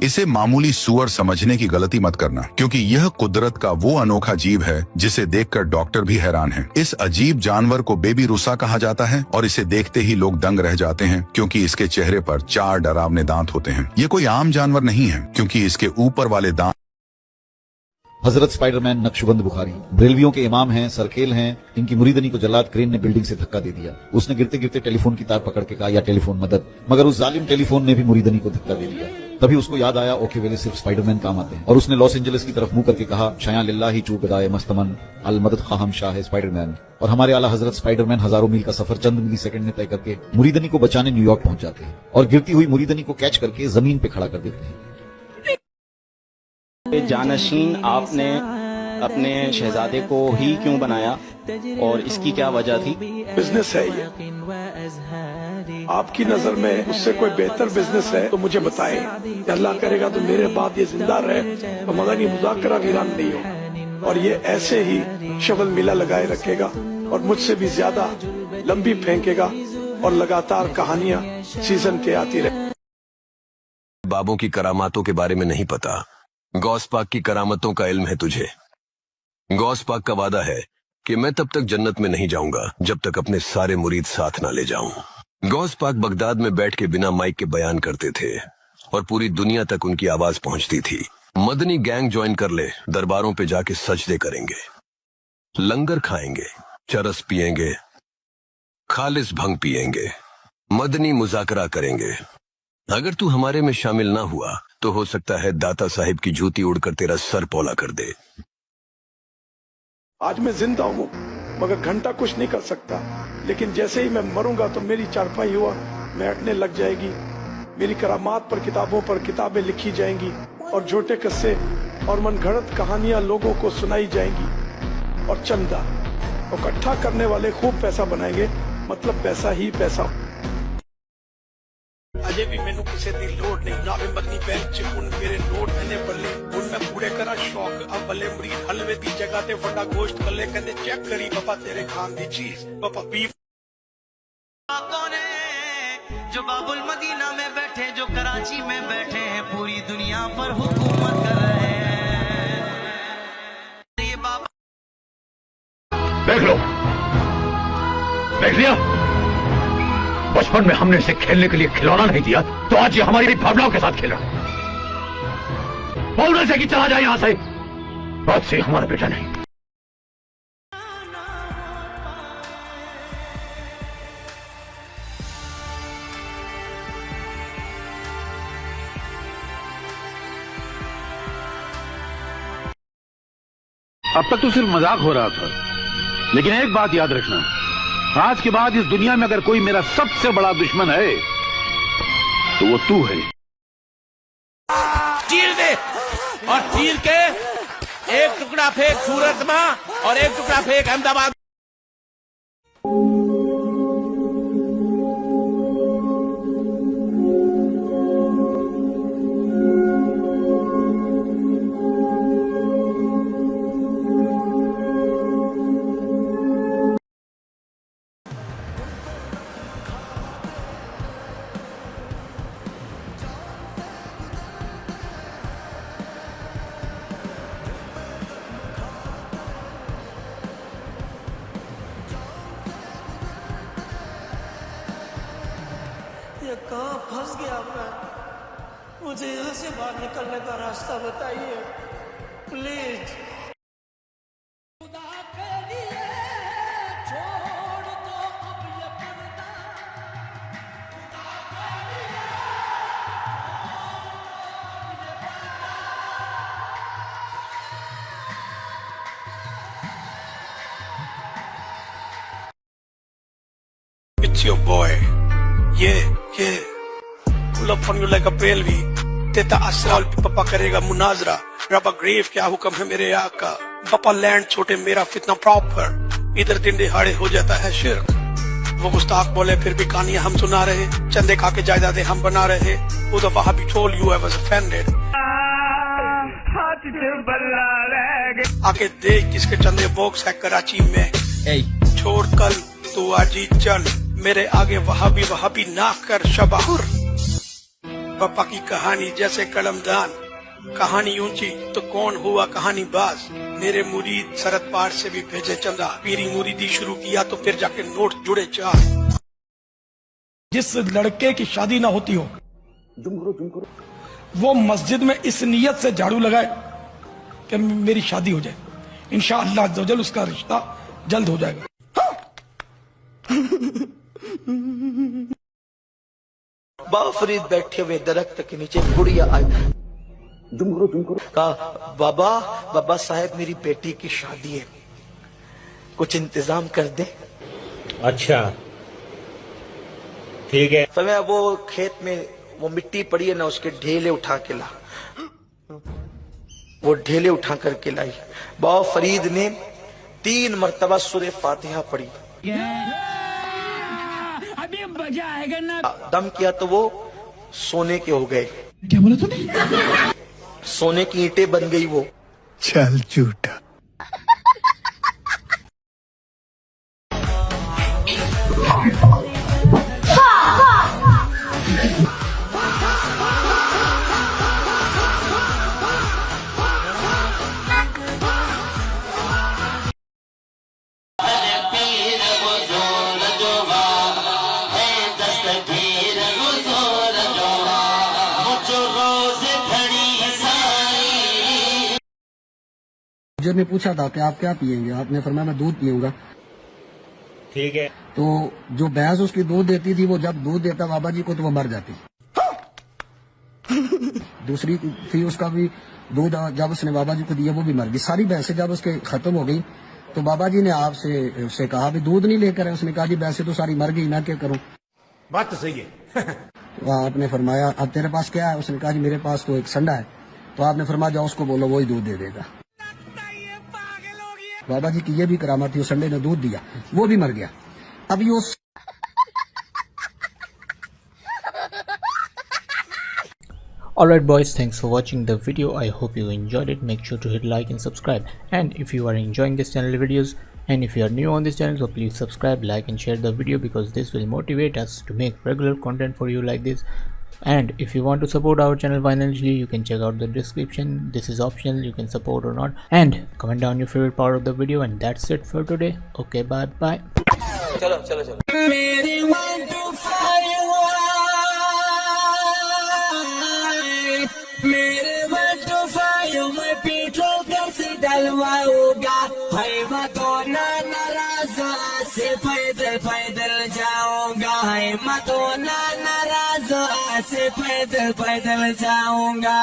इसे मामूली सुअर समझने की गलती मत करना, क्योंकि यह कुदरत का वो अनोखा जीव है जिसे देखकर डॉक्टर भी हैरान है। इस अजीब जानवर को बेबी रूसा कहा जाता है और इसे देखते ही लोग दंग रह जाते हैं, क्योंकि इसके चेहरे पर 4 डरावने दांत होते हैं। ये कोई आम जानवर नहीं है, क्योंकि इसके ऊपर वाले दांत हजरत स्पाइडरमैन नक्शबंद बुखारी बरेलवियों के इमाम हैं, सरकेल हैं। इनकी मुरीदनी को जल्लाद क्रेन ने बिल्डिंग से धक्का दे दिया। उसने गिरते गिरते टेलीफोन की तार पकड़ के कहा, या टेलीफोन मदद, मगर उस जालिम टेलीफोन ने भी मुरीदनी को धक्का दे दिया। तभी उसको याद आया, ओके वेले सिर्फ स्पाइडरमैन काम आते हैं, और उसने लॉस एंजलिस की तरफ मुंह करके कहा, शाया लिल्लाही चू गदाए मस्तमन अल मदद खाहम शाह स्पाइडरमैन। और हमारे आला हजरत स्पाइडरमैन हजारों मील का सफर चंद मिली सेकंड में तय करके मुरीदनी को बचाने न्यूयॉर्क पहुंच जाते हैं और गिरती हुई मुरीदनी को कैच करके जमीन पे खड़ा कर देते हैं। जानशीन आपने अपने शहजादे को ही क्यों बनाया और इसकी क्या वजह थी? बिजनेस है ये। आपकी नजर में उससे कोई बेहतर बिजनेस है तो मुझे बताएं। अल्लाह करेगा तो मेरे बाद ये जिंदा रहे तो मदनी मुज़ाकरा वीरान नहीं हो, और ये ऐसे ही शवल मिला लगाए रखेगा और मुझसे भी ज्यादा लंबी फेंकेगा और लगातार कहानियां सीजन के आती रहे। बाबों की करामातों के बारे में नहीं पता, गौस पाक की करामतों का इल्म है तुझे। गौस पाक का वादा है कि मैं तब तक जन्नत में नहीं जाऊंगा जब तक अपने सारे मुरीद साथ ना ले जाऊं। गौस पाक बगदाद में बैठ के बिना माइक के बयान करते थे और पूरी दुनिया तक उनकी आवाज पहुंचती थी। मदनी गैंग ज्वाइन कर ले, दरबारों पे जाके सजदे करेंगे, लंगर खाएंगे, चरस पिएंगे, खालिस भंग पिएंगे, मदनी मुज़ाकरा करेंगे। अगर तू हमारे में शामिल ना हुआ तो हो सकता है दाता साहिब की जूती उड़कर तेरा सर पौला कर दे। आज मैं जिंदा हूँ मगर घंटा कुछ नहीं कर सकता, लेकिन जैसे ही मैं मरूंगा तो मेरी चारपाई हुआ बैठने लग जाएगी। मेरी करामात पर किताबों पर किताबें लिखी जाएंगी और झूठे किस्से और मनगढ़ंत कहानियां लोगों को सुनाई जाएंगी, और चंदा इकट्ठा करने वाले खूब पैसा बनाएंगे, मतलब पैसा ही पैसा। अजय भी मैनू किसी की लोड नहीं, ना मैं मदनी बैंक च हुण मेरे नोट मैंने बल्ले, हुण मैं पूरे करा शौक। अब बल्ले मुरीद हलवे दी जगह ते वड्डा गोश्त कल्ले, कहंदे चेक करी बाबा तेरे खान दी चीज, बाबा बीफ। कौन है जो बाबुल मदीना में बैठे, जो कराची में बैठे हैं, पूरी दुनिया पर हुकूमत कर रहे हैं। ये बाबा देख लो, देख लिया, बचपन में हमने इसे खेलने के लिए खिलौना नहीं दिया तो आज ये हमारी भावनाओं के साथ खेल रहा है। बोलने से कि चला जाए यहां से, बात से हमारा बेटा नहीं। अब तक तो सिर्फ मजाक हो रहा था, लेकिन एक बात याद रखना, आज के बाद इस दुनिया में अगर कोई मेरा सबसे बड़ा दुश्मन है तो वो तू है। चीर दे और चीर के एक टुकड़ा फेंक सूरत में और एक टुकड़ा फेंक अहमदाबाद। कहाँ फंस गया मैं, मुझे यहाँ से बाहर निकलने का रास्ता बताइए प्लीज। खुदा के लिए छोड़ दो अब ये पर्दा, खुदा के लिए It's your boy. Yeah. Pull up on you like a bailwi. तेता असराल भी पप्पा करेगा मुनाजरा। रबा ग्रेव क्या हुक्म है मेरे आका। पप्पा लैंड छोटे मेरा फितना प्रॉपर। इधर दिन दिहाड़े हो जाता है शिर्क। वो गुस्ताख बोले फिर भी कहानियां हम सुना रहे, चंदे खा के जायदादें हम बना रहे। वो दफा भी told you I was offended. आके देख किसके चंदे बॉक्स है कराची में। छोड़ कल तू आज ही चल, मेरे आगे वहां भी ना कर शबाहुर। पापा की कहानी जैसे कलमदान, कहानी ऊंची तो कौन हुआ कहानी बाज। मेरे मुरीद सरद पार से भी भेजे चंदा, पीरी मुरीदी शुरू किया तो फिर जाके नोट जुड़े चार। जिस लड़के की शादी ना होती हो वो मस्जिद में इस नियत से झाड़ू लगाए कि मेरी शादी हो जाए, इंशाअल्लाह अज़्ज़वजल उसका रिश्ता जल्द हो जाएगा। बाफरीद बैठे हुए दरख्त के नीचे बुढ़िया आई, कहा बाबा बाबा साहब मेरी बेटी की शादी है, कुछ इंतजाम कर दे। अच्छा ठीक है। तो मैं वो खेत में वो मिट्टी पड़ी है ना, उसके ढेले उठा के ला, वो ढेले उठा करके लाई। बाबा फरीद ने 3 मरतबा सूरह फातिहा पढ़ी, अभी मजा आएगा ना। दम किया तो वो सोने के हो गए। क्या बोला तूने? सोने की ईंटें बन गई वो। चल झूठा। जो ने पूछा था कि आप क्या पियेंगे, आपने फरमाया मैं दूध पीऊंगा। ठीक है। तो जो भैंस उसकी दूध देती थी, वो जब दूध देता बाबा जी को तो वो मर जाती। दूसरी थी उसका भी दूध, जब उसने बाबा जी को दिया वो भी मर गई। सारी भैंसें जब उसके खत्म हो गई तो बाबा जी ने आपसे उससे कहा भी दूध नहीं लेकर आए। उसने कहा जी भैंसें तो सारी मर गई, मैं क्या करूं। बात तो सही है। तो आपने फरमाया अब तेरे पास क्या है? उसने कहा जी मेरे पास तो एक संडा है। तो आपने फरमाया जाओ उसको बोलो वही दूध दे देगा। बाबा जी की ये भी करामत थी, उस संडे ने दूध दिया, वो भी मर गया। अभी वो Alright boys, thanks for watching the video. I hope you enjoyed it. Make sure to hit like and subscribe. And if you are enjoying this channel videos, and if you are new on this channel, so please subscribe, like and share the video, because this will motivate us to make regular content for you like this. And if you want to support our channel financially, you can check out the description. This is optional, you can support or not. And comment down your favorite part of the video. And that's it for today. Okay, bye bye. चलो चलो चलो। मेरी 1 2 5 मेरे 1 2 5 मैं petrol कैसे डलवाऊंगा, है मैं तो नाराजा से पैदल पैदल जाऊंगा, है मैं तो नाराजा से पैदल पैदल जाऊंगा।